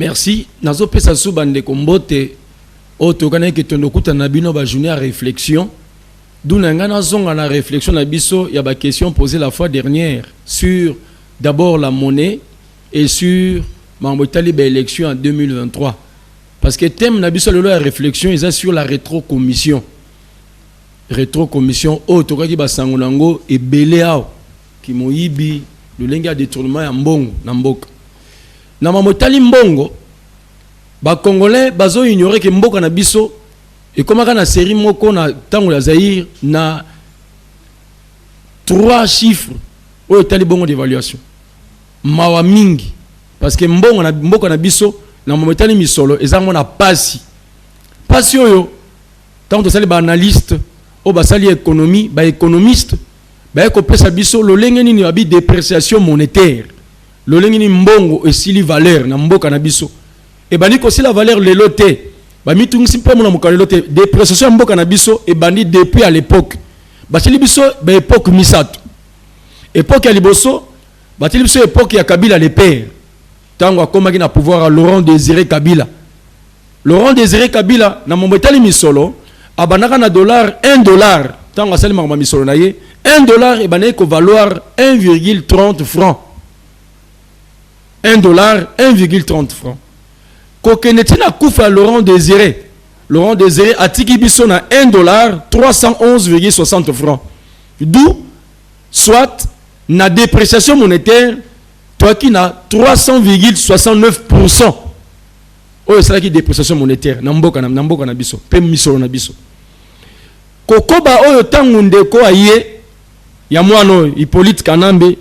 Merci. Nazo pesa sou bande kombote o tokana ke tondokuta na bino ba journée à réflexion. D'où n'engana zonga la réflexion na biso ya ba question posée la fois dernière sur d'abord la monnaie et sur Mambotali ba élection en 2023. Parce que thème na biso lelo ya réflexion est sur la rétrocommission. Rétrocommission o tokaki ba sangonango e beléao ki moyibi le lenga détournement ya mbongo na mboka. Na Mambotali mbongo ba congolais bazo ignorer que mboka na biso et comme na série moko na tango ya Zaïre na 3 chiffres o tali bongo d'évaluation mawa mingi parce que mbongo na mboka na biso na Mambotali misolo ezango na pasi oyo tango to sali ba analyste o ba sali économie ba économiste ba ko pesa biso lo lenge nini ba bi dépréciation monétaire lo lenge ni mbongo esili valeur na mboka na biso et bani ko si la valeur le loté ba mitungisi pe mona mokalo loté dépréciation ya mboka na biso et bandi depuis à l'époque ba sili biso ba époque misato époque ya liboso ba sili biso époque ya Kabila le père tango akomaki na pouvoir à Laurent Désiré Kabila na Mambotali misolo abanaka na dollar $1 tango asali makama misolo na ye $1 et bané ko valoir 1,30 francs. $1 1,30 francs. Kokenetina koufa Laurent Désiré atiki biso na $1 311,60 francs. D'où soit na dépréciation monétaire toi qui na 300,69%. Oh c'est là qui dépréciation monétaire na mboka na biso pe misolo na biso. Kokoba oyo tangu ndeko aye ya mwano Hippolyte Kanambe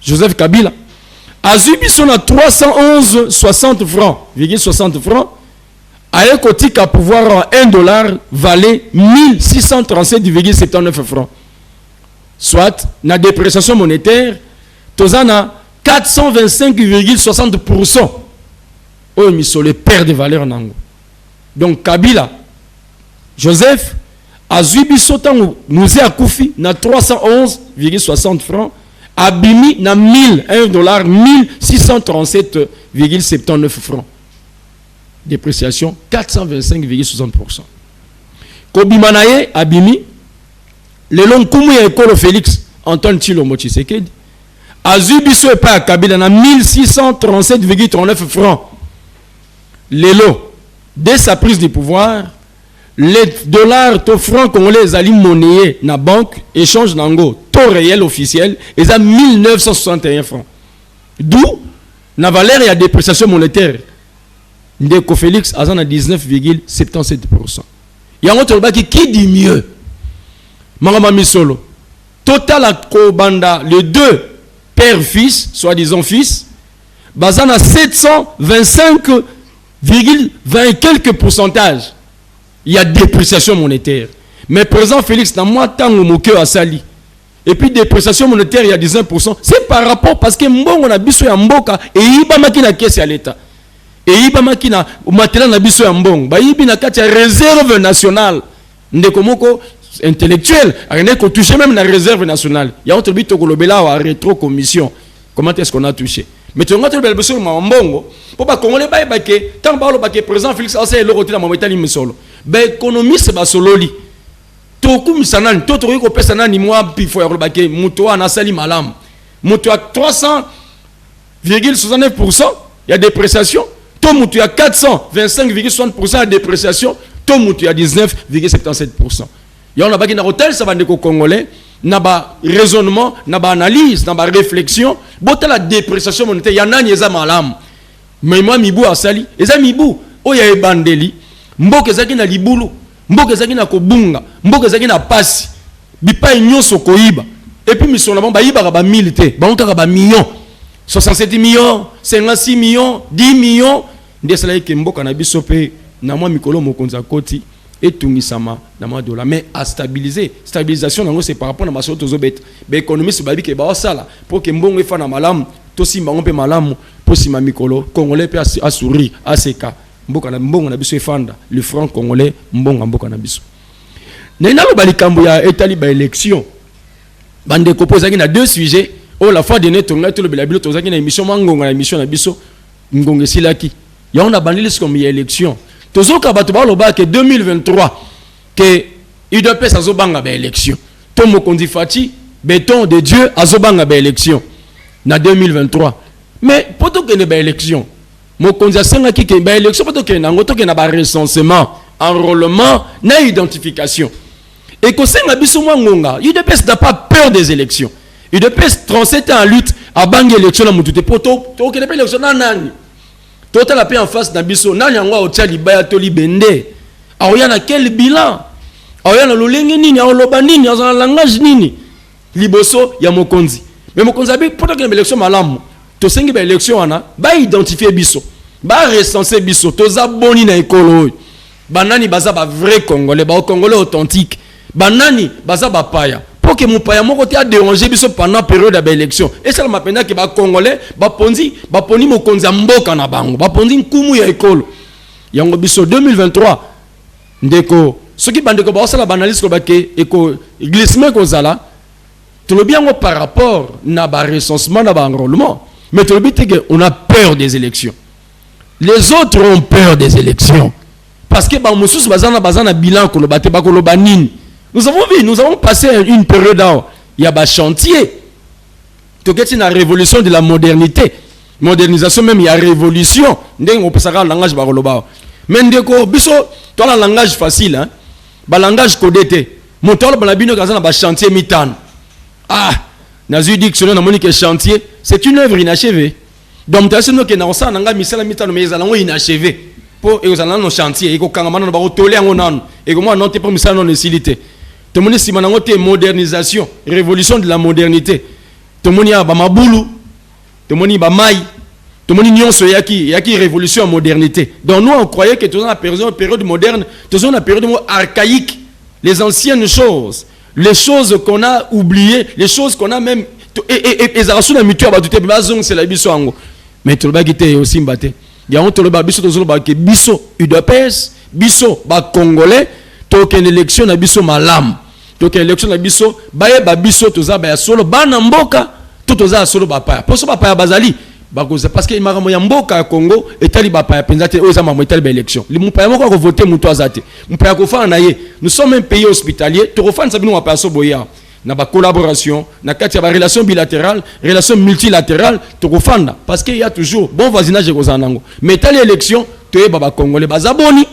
Joseph Kabila azui biso na 311,60 francs, 60 francs, aye kotika pouvoir $1 valait 1637,79 francs. Soit na dépréciation monétaire tozana 425,60%. Oh misole perd de valeur nango. Donc Kabila Joseph azui biso tango nous akufi na 311,60 francs. Abimi na $1 1637,79 francs. Dépréciation 425,60%. Kobimanaye Abimi le long kumu ya ekolo Félix Antoine Tshilombo Tshisekedi azubiso et pas Kabila na 1637,39 francs. Lelo dès sa prise du pouvoir les dollars to francs congolais ali monnaie na banque échange nango taux réel officiel est à 1961 francs. D'où la valeur et la dépréciation monétaire ndeko Félix azana 19,77%. Il y a un autre qui dit mieux. Mangama misolo. Total à Kobanda les deux père fils, soi-disant fils, bazana 725,20 quelques pourcentages. Il y a dépréciation monétaire. Mais présent Félix n'a moi tant au cœur à Sali. Et puis dépréciation monétaire il y a 19%. C'est par rapport parce que mbongo na biso ya mboka et iba makina caisse à l'état. Et iba makina matela na biso ya mbongo. Ba ibi na kati ya réserve nationale. Ndeko moko intellectuel, rien qu'on touche même la réserve nationale. Il y a autre but au global à rétrocommission. Comment est-ce qu'on a touché? Mais tu as besoin de mbongo. Pour pas congolais ba que tant ba lo ba que présent Félix a c'est le côté la Mambotali misolo. Ba économiste ba sololi. Toku misanani toto ko pesa nani moi pifo ya ba que muto ana sali malam. Muto à 300,69%, il y a dépréciation. To muto à 425,60% de dépréciation. To muto à 19,77%. Il y a un hôtel, ça va être congolais, n'a pas raisonnement, n'a pas analyse, n'a pas réflexion. Bota la dépréciation monétaire, il y en a qui malam. Mais moi, mibou a sali, et ça mibou, oh y a bandeli, mboke zaki na libulu, mboke zaki na kobunga, mboke zaki na pasi, bipa nyonso koiba. Et puis misona ba iba ba milité, ba onka ba millions, 67 millions, 56 millions, 10 millions, ndesala ke mboka na biso pe na moi mikolo mokonza koti. Et tout misama na ma dollar mais à stabiliser stabilisation nango c'est par rapport na maso tozo bet be économiste babi ke ba sala pour que mbongo efa na malamu to simba ngompe malamu pour sima mikolo congolais pe a sourire a seka mboka na mbongo na biso efanda le franc congolais mbongo mboka na biso nena lo balikambo ya etali ba élection bande ko posaki na deux sujets oh la fois dernière tonga to le belabilo tozaki na émission mangonga na émission na biso ngonge silaki Il y a un abandonné comme élection. Toujours quand on que 2023 que UDPS a zobanga ba élection. Tout mo kondi fati béton de Dieu a zobanga ba élection na 2023. Mais pour tout que ne ba élection, mo kondi asenga ki ke ba élection pour tout que na ngoto ke na ba recensement, enrôlement, na identification. Et que senga biso mwa ngonga, UDPS n'a pas peur des élections. UDPS 37 ans en lutte à bang élection na mutute pour tout que ne pas élection na nani. Total la paix en face na biso nani ngwa otali baya toli bende. Aoya na quel bilan? Aoya na lolenge nini, aoloba nini, azana langage nini? Liboso ya mokonzi. Mais mokonzi abi pour que l'élection malamu. To sengi ba élection ana, ba identifier biso. Ba recenser biso, toza boni na ekolo. Banani baza ba vrai congolais, ba congolais authentique. Banani baza ba paya. Pour que mon paya moko te a dérangé biso pendant période de l'élection. Et ça m'a pena que ba congolais ba poni mokonzi mboka na bango. Ba ponzi nkumu ya ekolo. Yango biso 2023 ndeko ce qui bande ko ba sala banalise ko ba ke eko glissement ko zala tout le bien par rapport na ba recensement na ba enrôlement. Mais tout le but est que on a peur des élections. Les autres ont peur des élections parce que ba mususu bazana bilan ko lo bate ba ko lo banini. Nous avons passé une période où il y a un chantier. Tu as une révolution de la modernité. Modernisation même, il y a révolution. On peut savoir le langage baroloba. Mais biso, tu as un langage facile. Hein? Un langage codé. Mon temps, on a un chantier mitan. Ah, dans le dictionnaire, on a dit chantier, c'est une œuvre inachevée. Donc, tu as dit que nous avons un misala mitan, mais ils ont inachevé. Pour ils ont un chantier. Ils ont un tolé en onan. Et comment on a pas misala non facilité. Tout le monde si maintenant modernisation, révolution de la modernité. Tout le monde y a bamaboulou, tout le monde y a maï, tout le monde y a qui révolution en modernité. Donc nous on croyait que tout ça une période moderne, tout ça une période archaïque, les anciennes choses, les choses qu'on a oubliées, les choses qu'on a même et ça rassure la mutuelle bah tout est bazong c'est la biso ango. Mais tout le monde était aussi mbaté. Il y a un tout le monde biso tout le monde que biso UDPS, biso ba congolais, token élection na biso malam. Donc l'élection na biso baye ba biso toza ba solo bana mboka to toza solo ba pa pour so ba pa bazali ba cause parce que makambo ya mboka ya Congo etali ba pa penza te oza makambo etali ba élection li mpa moko ko voter muto azate mpa ko fa na ye nous sommes un pays hospitalier to refan sabino wa pa so boya na ba collaboration na kati ya ba relation bilatérale relation multilatérale to refanda parce qu'il y a toujours bon voisinage ko zanango mais etali élection to ye ba congolais bazaboni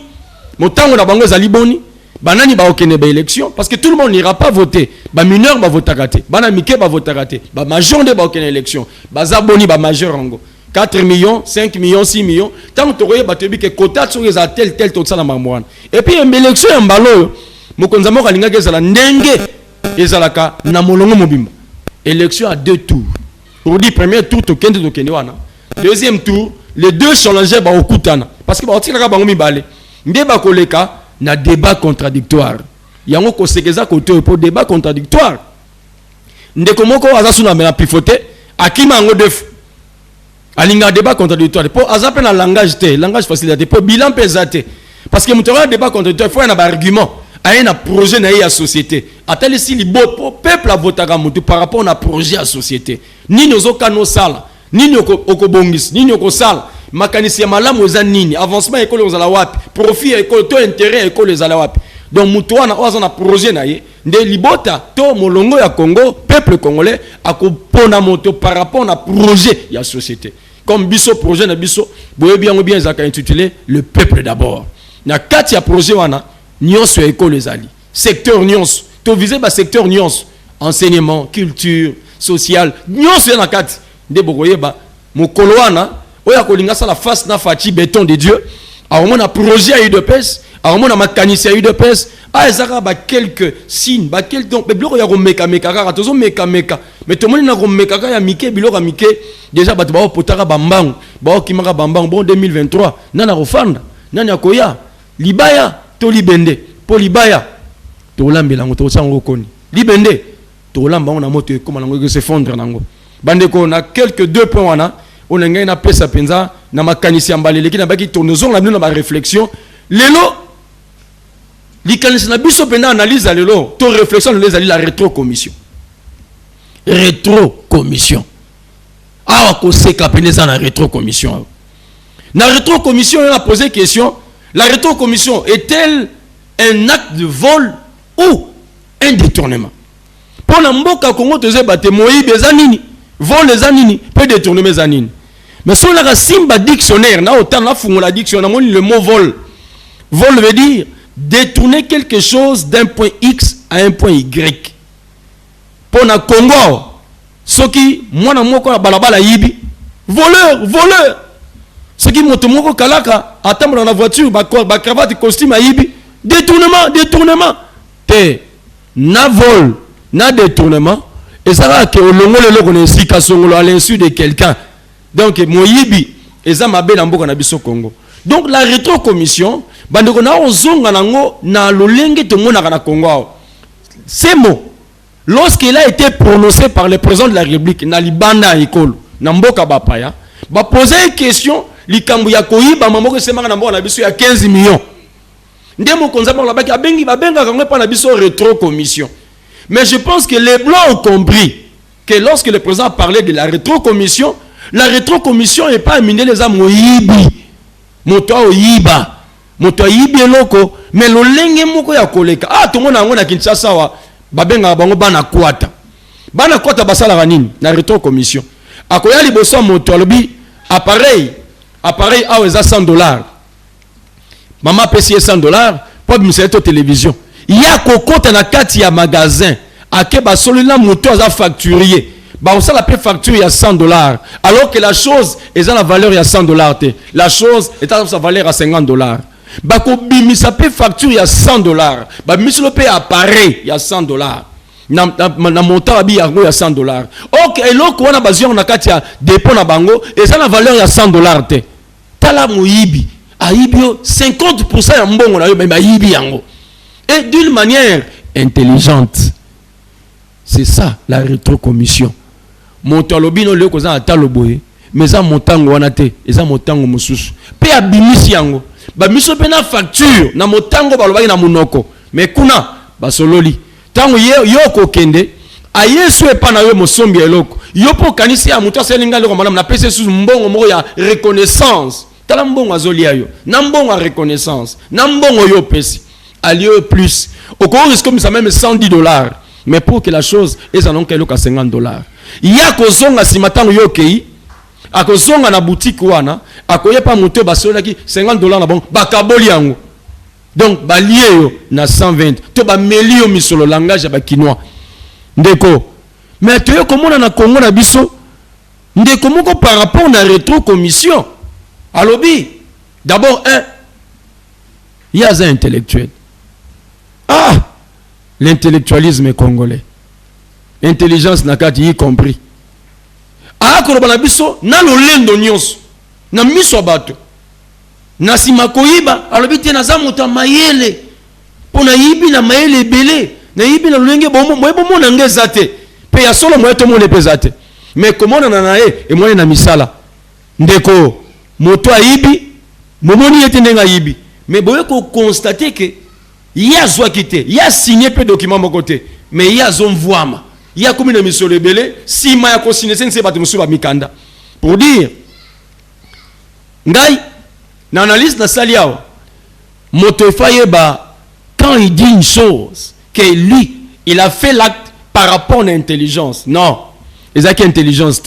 motango na bango zali boni banani ba okene ba élection parce que tout le monde n'ira pas voter ba mineur ba voter raté bana mike ba voter raté ba major de ba okene élection ba zaboni ba major ngo 4 millions 5 millions 6 millions tant que toye ba tebi que quota sur les tel tout ça na mamwana et puis une élection en balo mokonza mo kalinga ke zala ndenge ezalaka na molongo mobimba élection à 2 tours pour dire premier tour to kende wana deuxième tour les deux challenger ba okutana parce que ba otikaka bango mibale nde ba koleka na débat contradictoire yango ko sekeza côté pour débat contradictoire ndeko moko azasuna na pifoter akima ngo def alinga débat contradictoire pour azape na langage facilité pour bilan pesate parce que mutora débat contradictoire faut un argument a un projet na ya société atali si li pour peuple a votaka mutu par rapport na projet à société nini ozoka no sala nini okobongis nini okosala makanisi ya malamu eza nini avancement école ozala wapi profit école to intérêt école ezala wapi donc mutu wana oza na projet na ye nde libota to molongo ya Congo peuple congolais akopona moto par rapport na projet ya société comme biso projet na biso boye bien ezaka intitulé le peuple d'abord na kati ya projet wana nyonso ya école ezali secteur nyonso to viser ba secteur nyonso enseignement culture social nyonso ya na kati nde bokoyeba mokolo wana oya kolinga sala face na fachi béton de Dieu a au moins projet à UDPS a au moins mécanicien à UDPS a ezaka ba quelques signes ba quelques donc biloko ya ko meka kaka tozo meka mais to moni na ko meka ya mike biloko mike déjà ba to potaka bambango ba okimaka bambango bon 2023 nana rofanda nani akoya libaya to libende po libaya to lambela ngo to sango koni libende to lamba na moto e koma nango se fondre nango bande ko na quelques 2 points wana on a une pesa penza na makanisi ambalele ki na baki tournoson la na ba réflexion lelo likanisi na biso pena analyse lelo to réflexion les ali la rétro commission awa ko seka peneza na rétro commission La rétrocommission, on a posé question. La rétrocommission est-elle un acte de vol ou un détournement? Pour la mboka Congo, tu sais, moïbe les anini, vol les anini, peut détourner mes anini. Mais si on a simba dictionnaire, na autant la fou la dictionnaire, on le mot vol. Vol veut dire détourner quelque chose d'un point X à un point Y. Pour la Congo, ce qui, moi, na balabala yibi, voleur. Ce qui moto kalaka, attendre dans la voiture, ba cravate, costume à yibi, détournement. Te, na vol, na détournement, et ça va que au longo le logo ne sika songolo à l'insu de quelqu'un. Donc, moyibi, et ça m'a bien en boka na biso Congo. Donc, la rétrocommission, bandeko na ozonga nango na lolenge to mona na Congo. Ces mots, lorsqu'il a été prononcé par le président de la République, na libanda ekolo, na mboka bapaya, ba poser une question, likambu ya koyiba mamoko semanga na mboka na biso ya 15 millions. Ndemo konzama la baki abengi babenga kango pa na biso rétrocommission. Mais je pense que les blancs ont compris que lorsque le président parlait de la rétrocommission n'est pas amenée les âmes oyibi. Moto oyiba. Moto oyibi eloko. Mais le lenge moko ya koleka. Ah, tout le monde a ngona Kinshasa wa. Babenga bango bana kwata. Bana kwata basala ranini. Na rétrocommission. Akoya liboso moto alobi. Appareil aweza $100. Maman payé $100. Pour ministère de télévision. Il y a kokota na kati ya magasin. Ake ba solina moto aza facturier. Bah, on sait la paix facture il y a $100. Alors que la chose est à la valeur il y a $100. La chose est à sa valeur à $50. Bah, qu'on bimi sa paix facture il y a $100. Bah, mislo paix appareil il y a $100. Na montant abi il y a $100. Ok, et l'autre on a basé on a katia dépôt na bango et ça la valeur il y a $100 te. Tala moyibi. Aibio 50% ya mbongo na yo ba yibi yango. Et d'une manière intelligente. C'est ça la rétrocommission. Monto lobino le koza ataloboye mais ça montango wana te eza montango mususu pe abimisi yango ba miso pe na facture na montango balobaki na munoko mais kuna basololi tango yo kokende ayesu epa na yo mosombi eloko yo po kanisi ya muto aselinga leko madame na pese sous mbongo moko ya reconnaissance tala mbongo azolia yo na mbongo ya reconnaissance na mbongo yo pesi alio plus au risque comme ça même $110 mais pour que la chose est en onke loka $50. Il y a kozonga simatango yokei akozonga na boutique wana akoye pa moto basola ki $50 na bon bakaboli yango donc balie yo na 120 to ba meli yo misolo langage ba kinois ndeko mais to yo komona na Congo na biso ndeko moko par rapport na rétrocommission alobi d'abord il y a un intellectuel l'intellectualisme congolais. Intelligence nakati y compris. Akoloba na biso na lolendo nyonso. Na miso bato. Na sima koyiba alobi te na za moto mayele. Pona yibi na mayele belé. Na yibi na lolenge bomo moyebo na ngeza te. Pe ya solo moyeto mo lepeza te. Mais comment na nae e moye na misala. Ndeko moto ayibi momoni yete ndenga yibi. Mais boye ko constater que il y a Zouakité, il y a signé peu de documents de côté, mais il y a Zomvoama, il y a comme une mission de belé, si ma yako signé, c'est pas de monsieur Mikanda. Pour dire, Ngai, l'analyse de Saliao, Motefayeba, quand il dit une chose, que lui, il a fait l'acte par rapport à l'intelligence. Non, il y a intelligence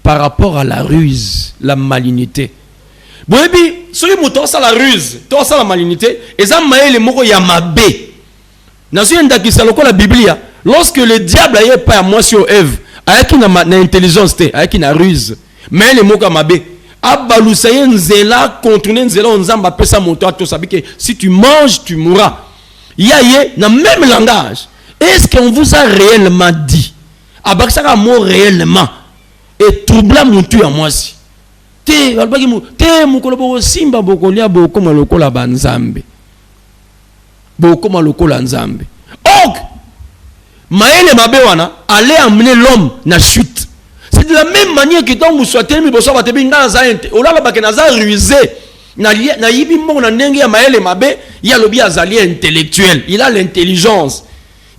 par rapport à la ruse, la malignité. Bon, et puis, celui qui a la ruse, qui a la malignité, et ça m'a les mots yamabe. Dans la Bible, lorsque le diable a pas à moi sur Ève, avec une intelligence, avec une ruse, mais les mots yamabe, abalousaye nzela, contourner nzela, on zamba pesa moto, tout ça, que si tu manges, tu mourras. Il y a dans le même langage. Est-ce qu'on vous a réellement dit, abakisaka mot réellement, et troubla mon tu à moi si. Te mukolo boko simba boko lia boko malokola banzambe boko malokola nzambe ok maele mabewana allait amener l'homme na chute. C'est de la même manière que tant vous soyez mis boso batebi ngaza ente olala bakena za rusé na yibi mbongo na ndenge ya maele mabe ya lobi azali intellectuel, il a l'intelligence.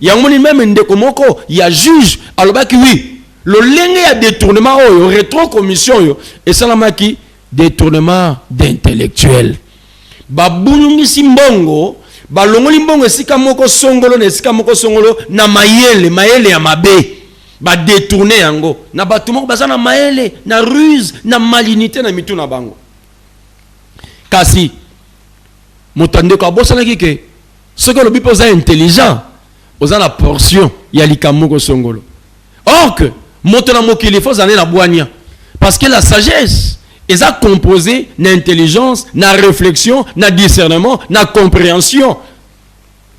Il y a même ndeko moko ya juge alobaki oui le lenge ya détournement oyo rétrocommission yo et salamaki détournement d'intellectuels. Babulungisi mbongo, balongoli mbongo esika moko songolo na esika moko songolo na mayele ya mabe. Ba détourner yango. Na batu moko baza na mayele, na ruse, na malinité na mitu na bango. Kasi motande ko bosana kike ce que le bipo za intelligent, oza na portion ya likambo ko songolo. Or que motona mokili faut zaner na boania parce que la sagesse est composée d'intelligence, na réflexion, na discernement, na compréhension.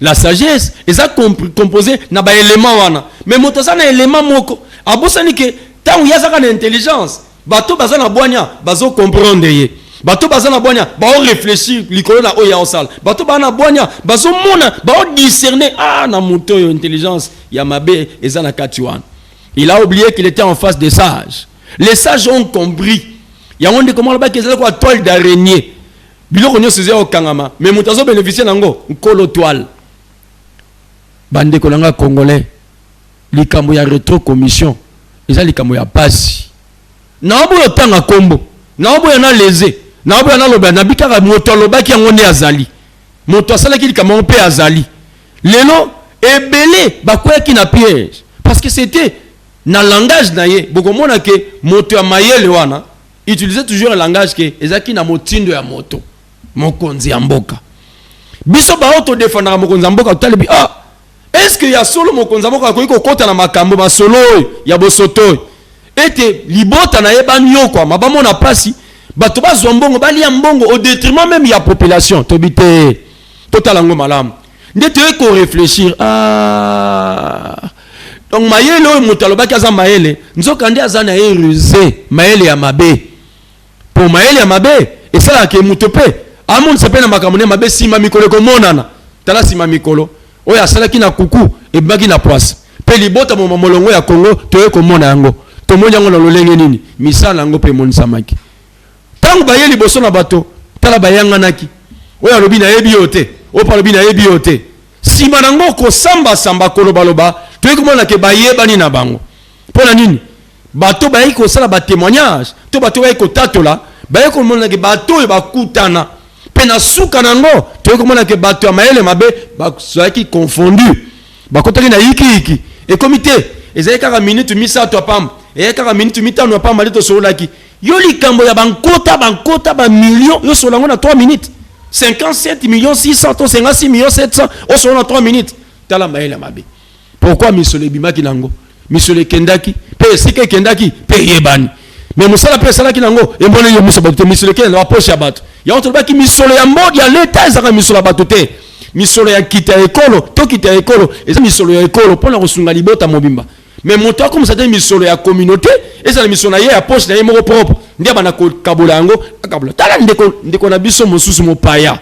La sagesse est composée na ba élément wana. Mais motosa na élément moko. Abosani ke tant ya zaka na intelligence, bato baza na boania, bazo comprendre ye. Bato baza na boania, ba réfléchir likolo na oya osal. Bato baza na boania, bazo mona, ba discerner na moto yo intelligence ya mabe eza na kati wana. Il a oublié qu'il était en face des sages. Les sages ont compris. Il y a un de comment là-bas qui est quoi toile d'araignée. Biloko nyo sezé au kangama, mais moutazo bénéficier nango, nkolo toile. Bande kolanga congolais. Likambo ya rétro commission. Eza likambo ya pasi. Na obo yotanga kombo. Na obo yana leze. Na obo yana loba na bikaka moto loba ki yango ne azali. Moto asala ki likambo pe azali. Lelo ebele bakoya ki na piège parce que c'était na langage na ye. Bokomona ke moto ya mayele wana utilisait toujours un langage que ezaki na motindo ya moto mokonzi ya mboka biso ba auto défendre mokonzi ya mboka talibi est-ce que ya solo mokonzi ya mboka ko kota na makambo ba solo ya bosoto ete libota na yeba nyoko mabamo na pasi bato bazwa mbongo bali ya mbongo au détriment même ya population tobite totalango malamu ndete ko réfléchir donc mayele o mutaloba kaza mayele nzoka ndi azana rusé mayele ya mabe pour mayele ya mabe et ça que mutope amon s'appelle na makamone mabe sima mikolo ko monana tala sima mikolo oya asala ki na kuku e baki na poisse pe libota mo molongo ya Congo toye ko mona yango to monya ngo na lolenge nini misala yango pe mon samaki tangu bayeli boso na bato tala bayanga naki oya lobi na yebi yote o pa lobi na yebi yote sima nango ko samba kolobaloba toye ko mona ke bayebani na bango pona nini bato bayi ko sala ba témoignage to bato bayi ko tatola bayi ko mona ke bato e bakutana pena suka nango to ko mona ke bato ya mayele mabe ba soaki confondu bakotaki na iki et comité ezali kaka minute misato apam et kaka minute mitano apam ali to solaki yo likambo ya bankota ba millions yo solango na 3 minutes 57 millions 600 to 56 millions 700 o solana 3 minutes tala mayele mabe pourquoi misole bimaki nango misole kendaki pe sike kendaki pe yebani mais musala pe sala kinango e mbone yo muso bato misole kenda poche ya bato ya onto baki misole ya mode ya leta ezaka misole bato te misole ya kita ekolo to kita ekolo eza misole ya ekolo pona kosunga libota mobimba mais moto comme ça te misole ya communauté eza misole ya poche na ye moko propre ndia bana ko kabola yango akabola tala ndeko na biso mosusu mopaya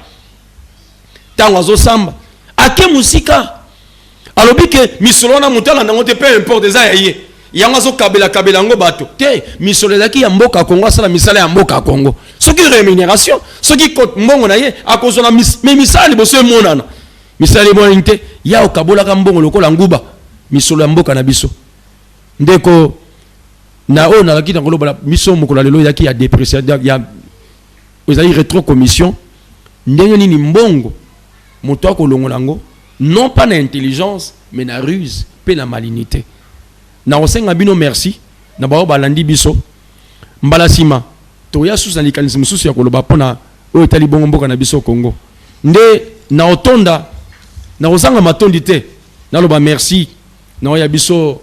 tango azo samba ake musika alobi ke misolo na mutala nango te peu importe eza yaye yango zo kabela ngo bato te misolo zaki ya mboka Kongo sala misala ya mboka Kongo soki rémunération soki kot mbongo na ye akozona mais misala liboso monana misala bon te ya okabola ka mbongo lokola nguba misolo ya mboka na biso ndeko na ona laki na koloba miso mokola lelo yaki ya dépréciation ya ezali rétro commission ndenge nini mbongo moto akolongola ngo non pas na intelligence mais na ruse pe na malinité na osenga bino merci na bao balandi biso mbala sima to ya susa likanisi mususu ya koloba pona oyo tali bongo mboka na biso Congo nde na otonda na osanga matondi te na loba merci na oya biso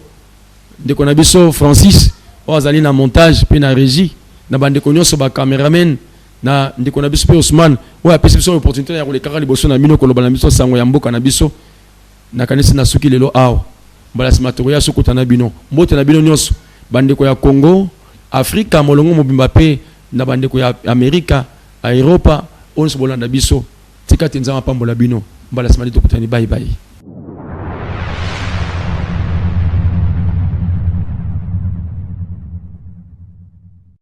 ndeko na biso Francis ozali na montage pe na régie na bandeko nyonso ba cameraman na ndeko na biso pe Ousmane oya pesi biso opportunité ya kolekaka liboso na bino koloba na biso sango ya mboka na biso na kanisi na suki lelo awa mbala simatoro ya sukuta na bino mbote na bino nyonso bandeko ya Congo Afrika molongo mobimba pe na bandeko ya Amerika a Europa onso bolanda biso tika tinzama pambola bino mbala simali tokutani bye bye.